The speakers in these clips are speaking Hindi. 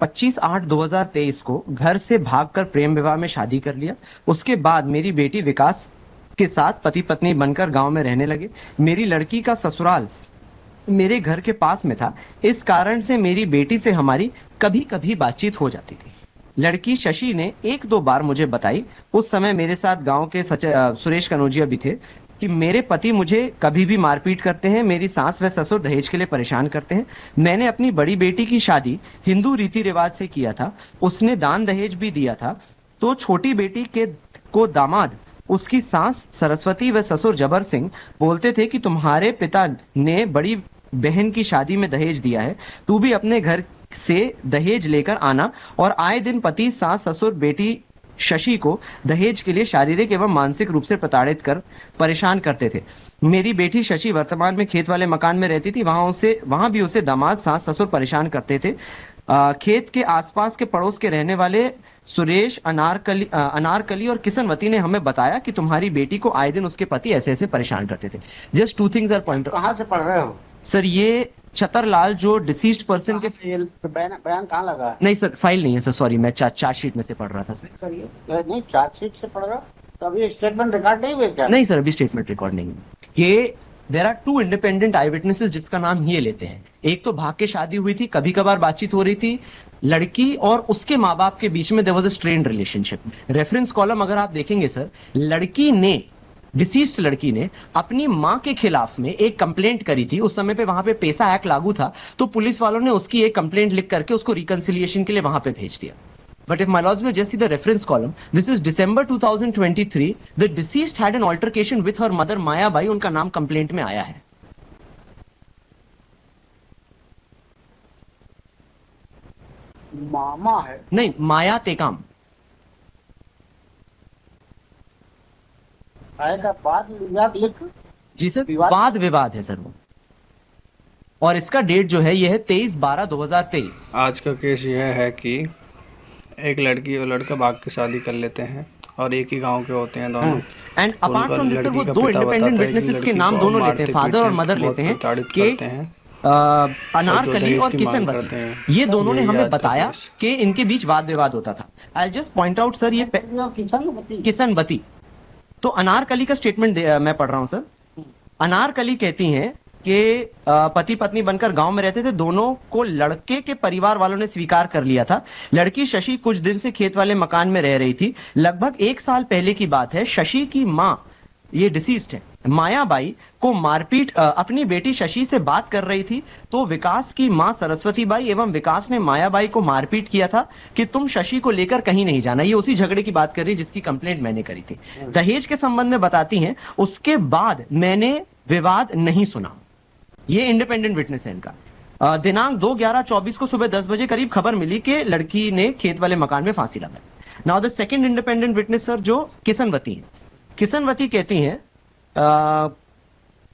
25/8/2023 को घर से भागकर प्रेम विवाह में शादी कर लिया। उसके बाद मेरी बेटी विकास के साथ पति पत्नी बनकर गांव में रहने लगे। मेरी लड़की का ससुराल मेरे घर के पास में था। इस कारण से मेरी बेटी से हमारी कभी कभी बातचीत हो जाती थी। लड़की शशि ने एक दो बार मुझे बताई, उस समय मेरे साथ गांव के सुरेश कनौजिया भी थे, कि मेरे पति मुझे कभी भी मारपीट करते हैं, मेरी सास व ससुर दहेज के लिए परेशान करते हैं। मैंने अपनी बड़ी बेटी की शादी हिंदू रीति रिवाज से किया था, उसने दान दहेज भी दिया था। तो छोटी बेटी के को दामाद उसकी सास सरस्वती व ससुर जबर सिंह बोलते थे कि तुम्हारे पिता ने बड़ी बहन की शादी में दहेज दिया है, तू भी अपने घर से दहेज लेकर आना। और आए दिन पति सास ससुर बेटी शशि को दहेज के लिए शारीरिक एवं मानसिक रूप से प्रताड़ित कर परेशान करते थे। मेरी बेटी शशि वर्तमान में खेत वाले मकान में रहती थी, वहां भी उसे दामाद सास ससुर परेशान करते थे। खेत के आसपास के पड़ोस के रहने वाले सुरेश, अनारकली और किशनवती ने हमें बताया कि तुम्हारी बेटी को आए दिन उसके पति ऐसे ऐसे परेशान करते थे। Just two things are point. कहाँ से पढ़ रहे हो सर? ये छतरलाल जो डिसीज्ड पर्सन के बयान कहाँ लगा है? नहीं सर, फाइल नहीं है सर, सॉरी, मैं चार्जशीट में से पढ़ रहा था सर। सर ये नहीं, चार्जशीट से पढ़ रहा हो तो अभी स्टेटमेंट रिकॉर्ड नहीं हुए क्या? नहीं सर, अभी स्टेटमेंट रिकॉर्ड नहीं है। ये there are two independent eyewitnesses जिसका नाम ये लेते हैं। एक तो भाग के शादी हुई थी, कभी कभार बातचीत हो रही थी, लड़की और उसके माँ बाप के बीच में there was a strained relationship. Reference column अगर आप देखेंगे सर, डिसीज्ड लड़की ने अपनी मां के खिलाफ में एक कंप्लेंट करी थी। उस समय पे वहां पे पेसा एक्ट लागू था, तो पुलिस वालों ने उसकी एक कंप्लेंट लिख करके उसको रिकंसिलिएशन के लिए वहां पे भेज दिया। But if my lords will just see the reference column, this is December 2023. The deceased had an altercation with her mother Maya Bai. उनका नाम कंप्लेंट में आया है। मामा है? नहीं, माया टेकाम। आएगा बाद विवाद लिख। जी सर, वाद विवाद है सर वो। और इसका डेट जो है ये है 23/12/2023। आज का केस यह है कि एक लड़की और लड़का भाग के शादी कर लेते हैं और एक ही गांव के होते हैं दोनों। And apart from this sir, वो दो इंडिपेंडेंट विटनेसेस के नाम दोनों लेते हैं, फादर और मदर लेते हैं, कि अनारकली और किशनवती। ये दोनों ने हमें बताया कि इनके बीच वाद विवाद होता था। I just point out sir, ये किशनवती। तो अनारकली का स्टेटमेंट मैं पढ़ रहा हूं सर। अनारकली कहती हैं कि पति पत्नी बनकर गांव में रहते थे, दोनों को लड़के के परिवार वालों ने स्वीकार कर लिया था। लड़की शशि कुछ दिन से खेत वाले मकान में रह रही थी। लगभग 1 साल पहले की बात है। शशि की मां, ये डिसीज्ड है, मायाबाई को मारपीट अपनी बेटी शशि से बात कर रही थी, तो विकास की मां सरस्वती बाई एवं विकास ने मायाबाई को मारपीट किया था कि तुम शशि को लेकर कहीं नहीं जाना। ये उसी झगड़े की बात कर रही जिसकी कंप्लेंट मैंने करी थी। दहेज के संबंध में बताती हैं, उसके बाद मैंने विवाद नहीं सुना। ये इंडिपेंडेंट विटनेस है इनका। दिनांक 2/11/24 को सुबह 10 बजे करीब खबर मिली कि लड़की ने खेत वाले मकान में फांसी लगाई। Now the second independent witness sir, जो किशनवती है। किशनवती कहती हैं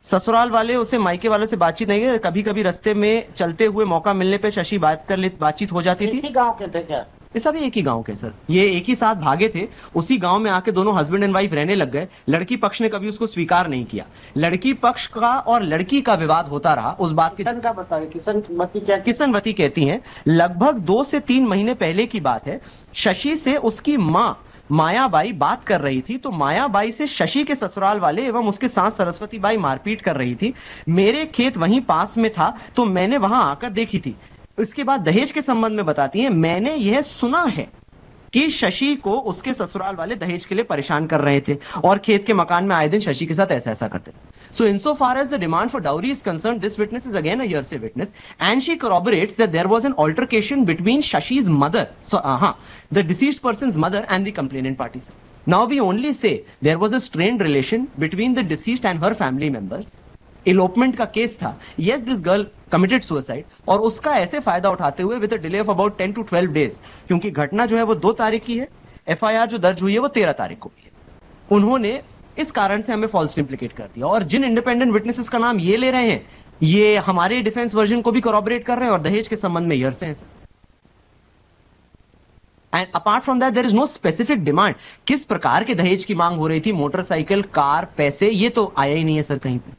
ससुराल वाले उसे मायके वालों से बातचीत नहीं है, कभी कभी रास्ते में चलते हुए मौका मिलने पे शशि बातचीत हो जाती थी। एक ही गांव के थे क्या? ये सभी एक ही गांव के सर, ये एक ही साथ भागे थे। उसी गांव में आके दोनों हस्बैंड एंड वाइफ रहने लग गए। लड़की पक्ष ने कभी उसको स्वीकार नहीं किया। लड़की पक्ष का और लड़की का विवाद होता रहा। उस बात की का बताइए। किशनवती कहती हैं, लगभग 2 से 3 महीने पहले की बात है। शशि से उसकी मां मायाबाई बात कर रही थी, तो मायाबाई से शशि के ससुराल वाले एवं उसके सास सरस्वती बाई मारपीट कर रही थी। मेरे खेत वहीं पास में था, तो मैंने वहां आकर देखी थी। इसके बाद दहेज के संबंध में बताती हैं, मैंने यह सुना है कि शशि को उसके ससुराल वाले दहेज के लिए परेशान कर रहे थे और खेत के मकान में आए दिन शशि के साथ ऐसा ऐसा करते थे। So insofar as the demand for dowry is concerned, this witness is again a hearsay witness, and she corroborates that there was an altercation between Shashi's mother, the deceased person's mother, and the complainant party. Now we only say there was a strained relation between the deceased and her family members. Elopement का केस था। Yes, this girl committed suicide, और उसका ऐसे फायदा उठाते हुए with a delay of about 10 to 12 days, क्योंकि घटना जो है वो 2 तारीख की है, FIR जो दर्ज हुई है वो 13 तारीख को भी है, उन्होंने इस कारण से हमें फॉल्स इंप्लीकेट कर दिया। और जिन इंडिपेंडेंट विटनेसेस का नाम ये ले रहे हैं, ये हमारे डिफेंस वर्जन को भी कॉरबोरेट कर रहे हैं और दहेज के संबंध में हियर्से हैं sir. And apart from that there is no specific demand. किस प्रकार के दहेज की मांग हो रही थी, मोटरसाइकिल, कार, पैसे, ये तो आया ही नहीं है सर कहीं पे।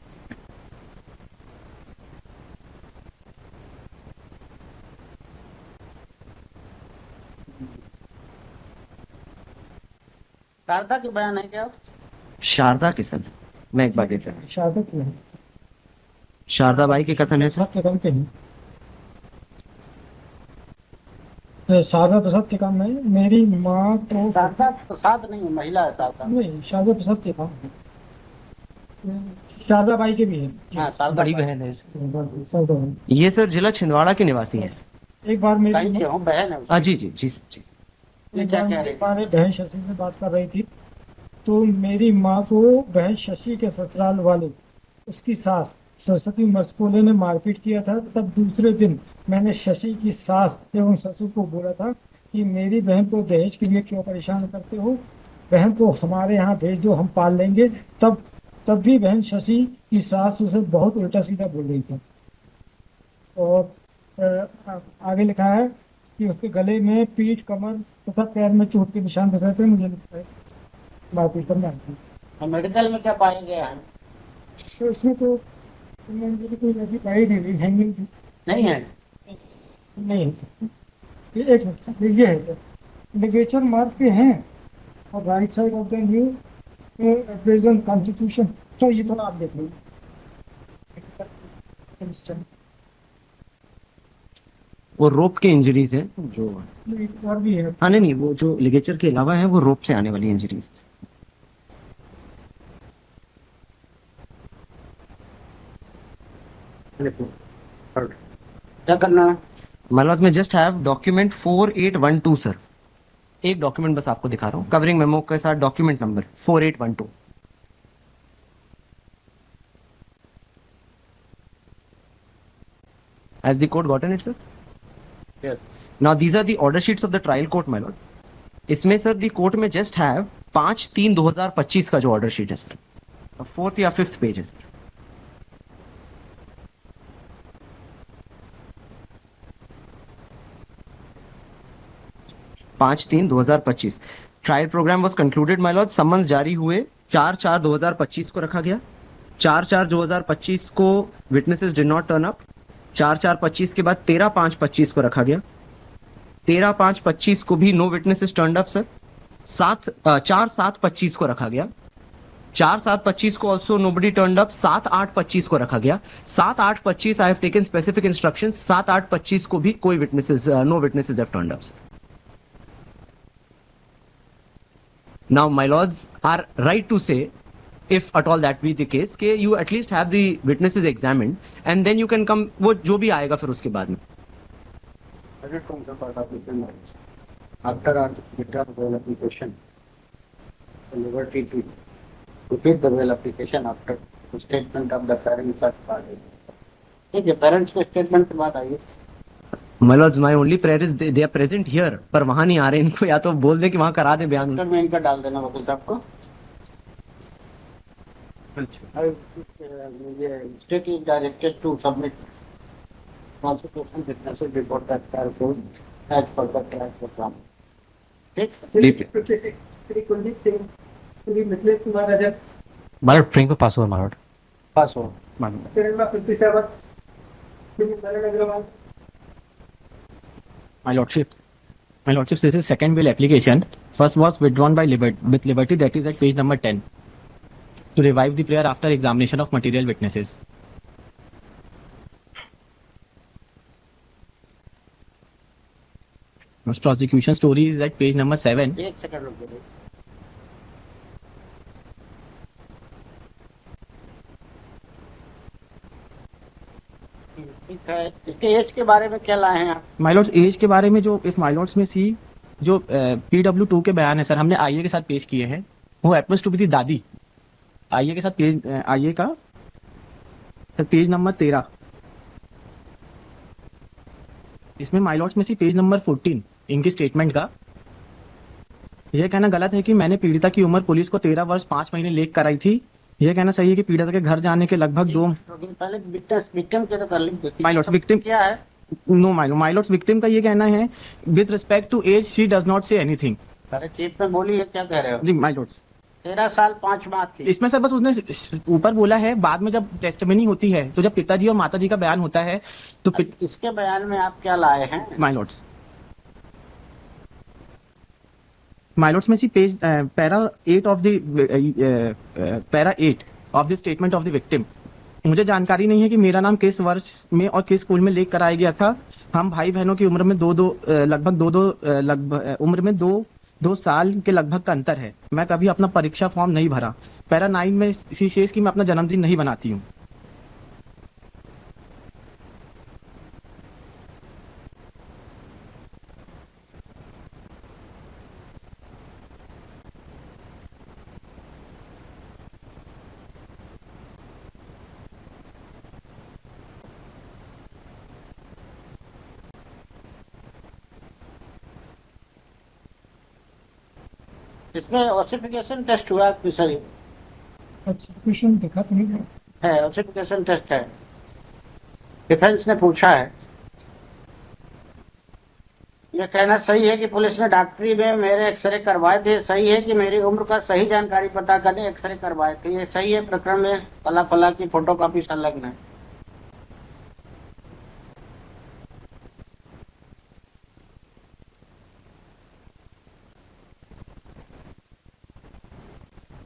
शारदा की बयान है क्या? शारदा के सर, मैं एक बार देख रहा हूँ। शारदा की है। शारदा बाई के कथन है सर। सत्यकाम के हैं। शारदा प्रसाद के काम में मेरी माँ को शारदा प्रसाद नहीं है, महिला है शारदा। नहीं, शारदा प्रसाद के काम है। शारदा बाई के भी है। हाँ, शारदा बड़ी बाई। बहन है उसकी। शारदा बाई। ये सर जिला छिंदवाड़ा के निवासी हैं। एक बार मेरी कहीं के हूँ, बहन है उसकी। हाँ जी जी जी जी सर। ये एक क्या बार कह मेरी रही माँ ने बहन शशि से बात कर रही थी, तो मेरी माँ को बहन शशि के ससुराल वाले उसकी सास सरस्वती मस्कोले ने मारपीट किया था। तब दूसरे दिन मैंने शशि की सास एवं ससुर को बोला था कि मेरी बहन को दहेज के लिए क्यों परेशान करते हो, बहन को हमारे यहाँ भेज दो, हम पाल लेंगे। तब भी बहन शशि की सास उसे बहुत उल्टा सीधा बोल रही थी। और आगे लिखा है कि उसके गले में, पीठ, कमर तथा पैर में चोट के निशान दिख रहे थे। मुझे लगता है मारपीट करने आई थी। है। मेडिकल में क्या पाया गया है? तो इसमें तो मुझे कोई ऐसी पाई नहीं हुई, हैंगिंग नहीं है। नहीं है। ये एक मिनट, ये है सर, लिगेचर मार्क के हैं और right side of the new present constitution. तो ये थोड़ा आप देख लीजिए। वो रोप के इंजरीज है जो। और भी है। हाँ नहीं, वो जो लिगेचर के अलावा है वो रोप से आने वाली इंजरीज। क्या करना है? मालवाज में जस्ट हैव डॉक्यूमेंट 4812 सर। एक डॉक्यूमेंट बस आपको दिखा रहा हूँ, कवरिंग मेमो के साथ document number 4812। Has the court gotten it, sir? Yes. Now these are the order sheets of the trial court, my lords. इसमें सर दी कोर्ट में जस्ट हैव 5/3/2025 का जो ऑर्डर शीट है सर, 4th या 5th पेज है सर। पांच तीन 2025 trial programme was concluded my lord. Summons जारी हुए 4/4/2025 को रखा गया। 4/4/2025 को witnesses did not turn up. 4/4/25 के बाद 13/5/25 को रखा गया। 13/5/25 को भी no witnesses turn up sir. 4/7/25 को रखा गया। 4/7/25 को ऑल्सो नोबडी टर्न अप। 7/8/25 को रखा गया। 7/8/25 I have taken specific instructions. 7/8/25 को भी कोई witnesses, no witnesses have turn up sir. Now, my lords are right to say, if at all that be the case, कि you at least have the witnesses examined, and then you can come, वो जो भी आएगा फिर उसके बाद में। After our withdrawal bail application, the liberty to repeat the bail application after the statement of the parents are party. ठीक है, पेरेंट्स के स्टेटमेंट के बाद आइए। My lords, my only prayer is they are present here, पर वहां नहीं आ रहे। इनको या तो बोल दे कि वहां करा दे बयान। में इनका डाल देना वकील साहब को। State is directed to submit prosecution witnesses before the trial court as per the trial program. ठीक? My lord, praying for Passover, my lord. पास हो। My lordship, this is second bill application. First was withdrawn by with liberty, that is at page number 10, to revive the prayer after examination of material witnesses. Most prosecution story is at page number 7. एक सेकंड रुक जाइए। ठीक है, इसके एज के बारे में क्या लाए हैं आप? माय लॉर्ड्स, एज के बारे में जो इफ माय लॉर्ड्स में सी जो PW2 के बयान है सर, हमने आईए के साथ पेश किए हैं। वो हैपन्स टू बी दी दादी। आईए के साथ पेज, आईए का पेज नंबर 13। इसमें माय लॉर्ड्स में सी पेज नंबर 14 इनकी स्टेटमेंट का यह कहना गलत है कि मैंने पीड़िता की उम्र पुलिस को 13 वर्ष 5 महीने लेख कराई थी। यह कहना सही है कि पीड़िता के घर जाने के लगभग 2। पहले विक्टिम के तो कर ली। माय लॉर्ड्स, विक्टिम क्या है? नो माय लॉर्ड्स, विक्टिम का ये कहना है with respect to as she does not say anything. अरे चीफ में बोली है, क्या कह रहे हो? जी माय लॉर्ड्स, 13 साल 5 माह थी। इसमें सर बस उसने ऊपर बोला है, बाद में जब टेस्टमनी होती है तो जब पिताजी और माताजी का बयान होता है तो इसके बयान में आप क्या लाए हैं? माय लॉर्ड्स, माइलॉर्ड्स में see page para 8 of the statement of the victim. मुझे जानकारी नहीं है कि मेरा नाम किस वर्ष में और किस स्कूल में लेकर कराया गया था। हम भाई बहनों की उम्र में उम्र में दो साल के लगभग का अंतर है। मैं कभी अपना परीक्षा फॉर्म नहीं भरा। पैरा 9 में सी शेष की मैं अपना जन्मदिन नहीं बनाती हूँ। इसमें ऑसिफिकेशन टेस्ट हुआ आपकी सही अच्छा क्वेश्चन देखा तो नहीं। है, ऑसिफिकेशन टेस्ट है, डिफेंस ने पूछा है। ये कहना सही है कि पुलिस ने डॉक्टरी में मेरे एक्सरे करवाए थे, सही है कि मेरी उम्र का सही जानकारी पता करने एक्सरे करवाए थे, ये सही है। प्रकरण में फला फला की फोटोकॉपी संलग्न है।